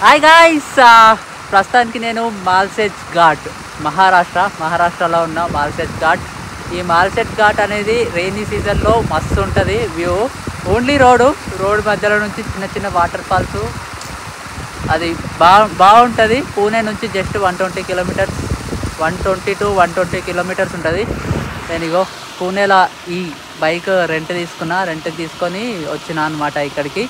Hi guys, ప్రస్తుతానికి నేను మాల్సేజ్ ఘాట్ మహారాష్ట్రలో ఉన్న మాల్సేజ్ ఘాట్. ఈ మాల్సేజ్ ఘాట్ అనేది రెయినీ సీజన్లో మస్తు ఉంటుంది వ్యూ. ఓన్లీ రోడ్ మధ్యలో నుంచి చిన్న చిన్న వాటర్ ఫాల్స్, అది బాగుంటుంది. పూణే నుంచి జస్ట్ 120 కిలోమీటర్స్, 120 కిలోమీటర్స్ ఉంటుంది. నేను ఇగో పూణేలో ఈ బైక్ రెంట్ తీసుకొని వచ్చిన అనమాట ఇక్కడికి.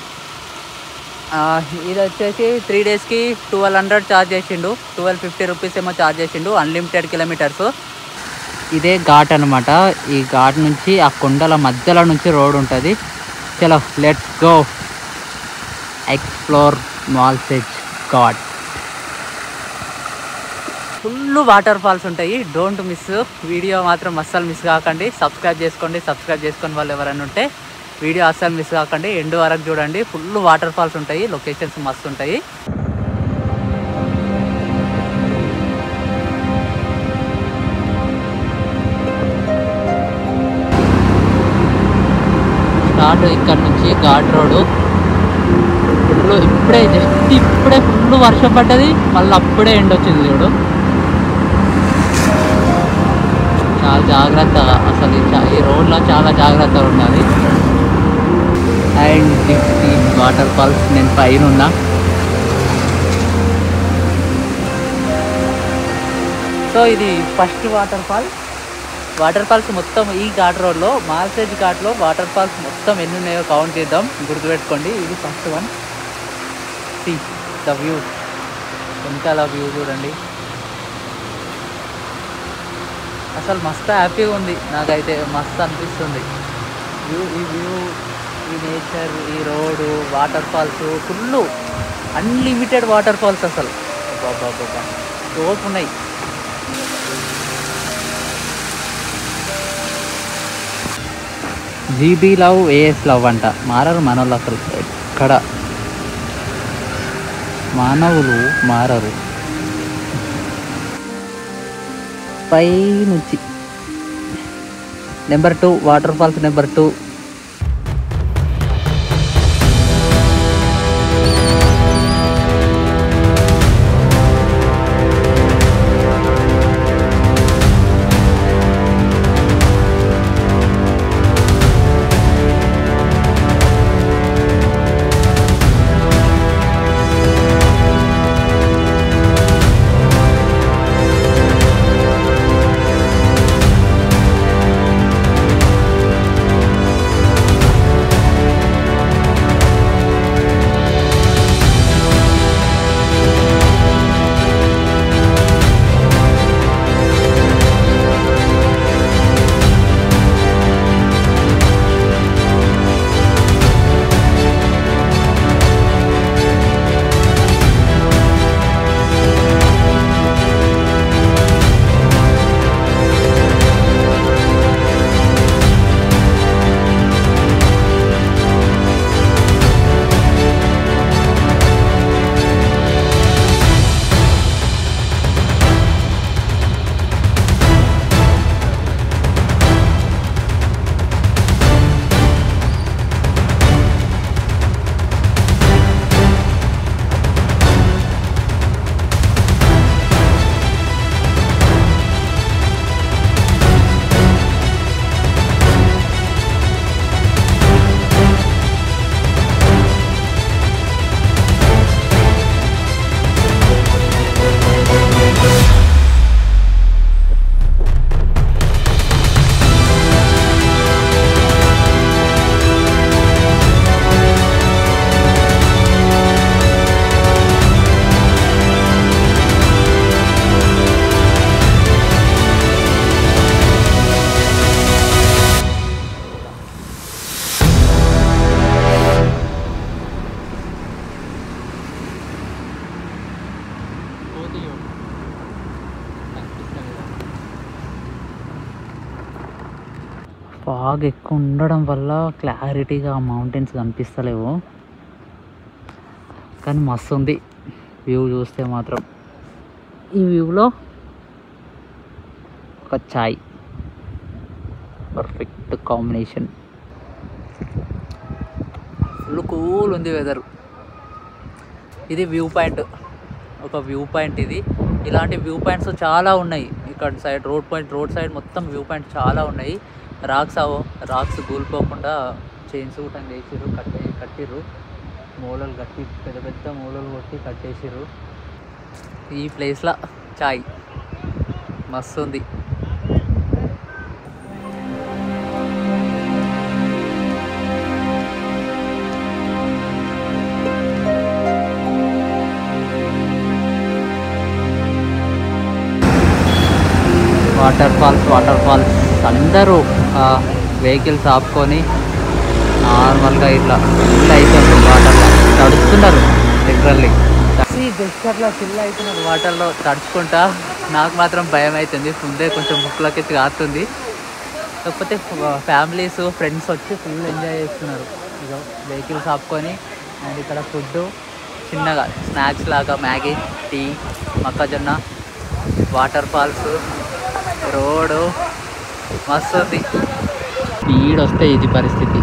ఇది వచ్చేసి 3 డేస్కి 1200 ఛార్జ్ చేసిండు, 1250 రూపీస్ ఏమో ఛార్జ్ చేసిండు, అన్లిమిటెడ్ కిలోమీటర్స్. ఇదే ఘాట్ అనమాట. ఈ ఘాట్ నుంచి ఆ కొండల మధ్యలో నుంచి రోడ్ ఉంటుంది. చలో let's go explore Malshej Ghat. Full water falls ఉంటాయి. డోంట్ మిస్, వీడియో మాత్రం అస్సలు మిస్ కాకండి. సబ్స్క్రైబ్ చేసుకొని వాళ్ళు ఎవరైనా ఉంటే వీడియో అస్సలు మిస్ కాకండి, ఎండ్ వరకు చూడండి. ఫుల్ వాటర్ ఫాల్స్ ఉంటాయి, లొకేషన్స్ మస్తు ఉంటాయి. స్టార్ట్ ఇక్కడ నుంచి ఘాట్ రోడ్. ఇప్పుడే ఫుల్ వర్షం పడ్డది, మళ్ళీ అప్పుడే ఎండ్ వచ్చింది చూడు. చాలా జాగ్రత్తగా, అసలు ఈ రోడ్లో చాలా జాగ్రత్తగా ఉండాలి. అండ్ ఈ వాటర్ ఫాల్స్ నేను పైన ఉన్నా. సో ఇది ఫస్ట్ వాటర్ ఫాల్స్ మొత్తం ఈ ఘాట్ రోడ్లో, మాల్సేజ్ ఘాట్లో వాటర్ ఫాల్స్ మొత్తం ఎన్ని ఉన్నాయో కౌంట్ చేద్దాం, గుర్తుపెట్టుకోండి. ఇది first one. See the view, వెనకాల వ్యూ చూడండి. అసలు మస్తు హ్యాపీగా ఉంది, నాకైతే మస్తు అనిపిస్తుంది. ఈ వ్యూ, ఈ నేచర్, ఈ road, waterfalls, full unlimited waterfalls. అసలు బాబా తోపు ఉన్నాయి. జీబీ లవ్, ఏఎస్ లవ్ అంట. మారరు మనోళ్ళు, అసలు ఎక్కడ మానవులు మారరు. పై నుంచి number 2 water falls number 2. Fog ఎక్కువ ఉండడం వల్ల క్లారిటీగా మౌంటైన్స్ కనిపిస్తలేవు, కానీ మస్తు ఉంది వ్యూ చూస్తే మాత్రం. ఈ వ్యూలో ఒక చాయ్, పర్ఫెక్ట్ కాంబినేషన్. ఫుల్ కూల్ ఉంది వెదర్. ఇది వ్యూ పాయింట్, ఒక వ్యూ పాయింట్ ఇది. ఇలాంటి వ్యూ పాయింట్స్ చాలా ఉన్నాయి ఇక్కడ సైడ్, రోడ్ సైడ్ మొత్తం వ్యూ పాయింట్ చాలా ఉన్నాయి. రాక్స్ కూలిపోకుండా చైన్స్ కూడా వేసిర్రు, కట్టిర్రు, మూలలు కట్టి పెద్ద పెద్ద మూలలు కొట్టి కట్టేసిర్రు. ఈ ప్లేస్లో చాయ్ మస్తు ఉంది. వాటర్ ఫాల్స్ అందరూ వెహికల్స్ ఆపుకొని నార్మల్గా ఇట్లా అయిపోతుంది, వాటర్లో తడుస్తున్నారు. లిటరల్లీ జస్ట్ అట్లా చిల్ అవుతున్నారు వాటర్లో తడుచుకుంటా. నాకు మాత్రం భయం అవుతుంది, ముందే కొంచెం ముక్కులకి కారుతుంది. కాకపోతే ఫ్యామిలీస్ ఫ్రెండ్స్ వచ్చి ఫుల్ ఎంజాయ్ చేస్తున్నారు. ఇక వెహికల్స్ ఆపుకొని అండ్ ఇక్కడ ఫుడ్ చిన్నగా స్నాక్స్ లాగా మ్యాగీ, టీ, మొక్కజొన్న, వాటర్ ఫాల్స్, రోడ్డు మస్తు ఉంది. స్పీడ్ వస్తే ఇది పరిస్థితి,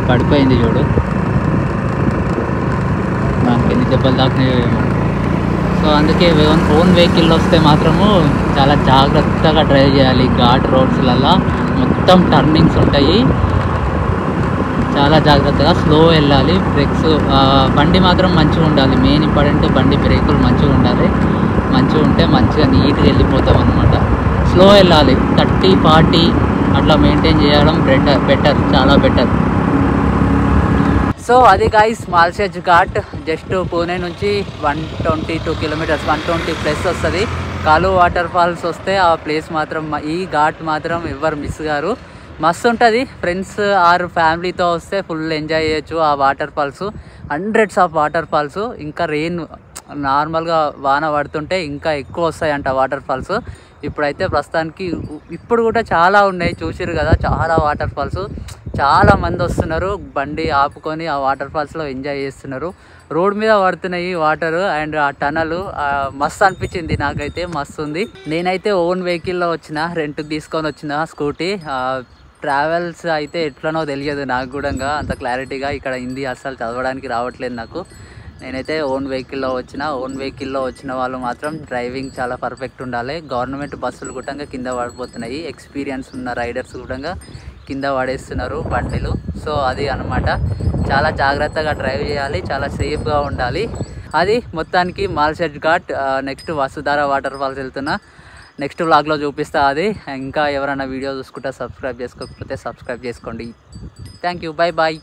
పడిపోయింది చూడు, మనకి ఎన్ని దెబ్బలు దాకినాయేమో. సో అందుకే ఓన్ వెహికల్లో వస్తే మాత్రము చాలా జాగ్రత్తగా డ్రైవ్ చేయాలి. ఘాట్ రోడ్స్లలో మొత్తం టర్నింగ్స్ ఉంటాయి, చాలా జాగ్రత్తగా స్లో వెళ్ళాలి. బ్రేక్స్ బండి మాత్రం మంచిగా ఉండాలి, మెయిన్ ఇంపార్టెంట్ బండి బ్రేకులు మంచిగా ఉండాలి. మంచిగా ఉంటే మంచిగా నీట్గా వెళ్ళిపోతాం అనమాట. స్లో వెళ్ళాలి, 30-40 అట్లా మెయింటైన్ చేయడం బెటర్, చాలా బెటర్. సో అది గైస్ మాల్సేజ్ ఘాట్. జస్ట్ పూణే నుంచి 122 కిలోమీటర్స్, 120+ వస్తుంది. కాలు వాటర్ ఫాల్స్ వస్తే ఆ ప్లేస్ మాత్రం, ఈ ఘాట్ మాత్రం ఎవరు మిస్ గారు, మస్తు ఉంటుంది. ఫ్రెండ్స్ ఆర్ ఫ్యామిలీతో వస్తే ఫుల్ ఎంజాయ్ చేయొచ్చు ఆ waterfalls. Hundreds of waterfalls. ఇంకా రెయిన్ నార్మల్గా వాన పడుతుంటే ఇంకా ఎక్కువ వస్తాయంట వాటర్ ఫాల్స్. ఇప్పుడైతే ప్రస్తుతానికి ఇప్పుడు కూడా చాలా ఉన్నాయి, చూసిరు కదా, చాలా వాటర్ ఫాల్స్. చాలా మంది వస్తున్నారు, బండి ఆపుకొని ఆ వాటర్ ఫాల్స్లో ఎంజాయ్ చేస్తున్నారు. రోడ్ మీద పడుతున్నాయి వాటర్ అండ్ ఆ టనల్ మస్తు అనిపించింది నాకైతే, మస్తు ఉంది. నేనైతే ఓన్ వెహికల్లో వచ్చిన, రెంట్కి తీసుకొని వచ్చిన స్కూటీ. ట్రావెల్స్ అయితే ఎట్లనో తెలియదు నాకు కూడా అంత క్లారిటీగా. ఇక్కడ హిందీ అస్సలు చదవడానికి రావట్లేదు నాకు. నేనైతే ఓన్ వెహికల్లో వచ్చిన వాళ్ళు మాత్రం డ్రైవింగ్ చాలా పర్ఫెక్ట్ ఉండాలి. గవర్నమెంట్ బస్సులు కూడా కింద పడిపోతున్నాయి, ఎక్స్పీరియన్స్ ఉన్న రైడర్స్ కూడా కింద పడేస్తున్నారు బండిలు. సో అది అనమాట, చాలా జాగ్రత్తగా డ్రైవ్ చేయాలి, చాలా సేఫ్గా ఉండాలి. అది మొత్తానికి Malshej Ghat. Next Vasudhara water falls వెళ్తున్నా, నెక్స్ట్ వ్లాగ్లో చూపిస్తా. అది ఇంకా ఎవరైనా వీడియో చూసుకుంటే సబ్స్క్రైబ్ చేసుకోకపోతే సబ్స్క్రైబ్ చేసుకోండి. Thank you, bye bye.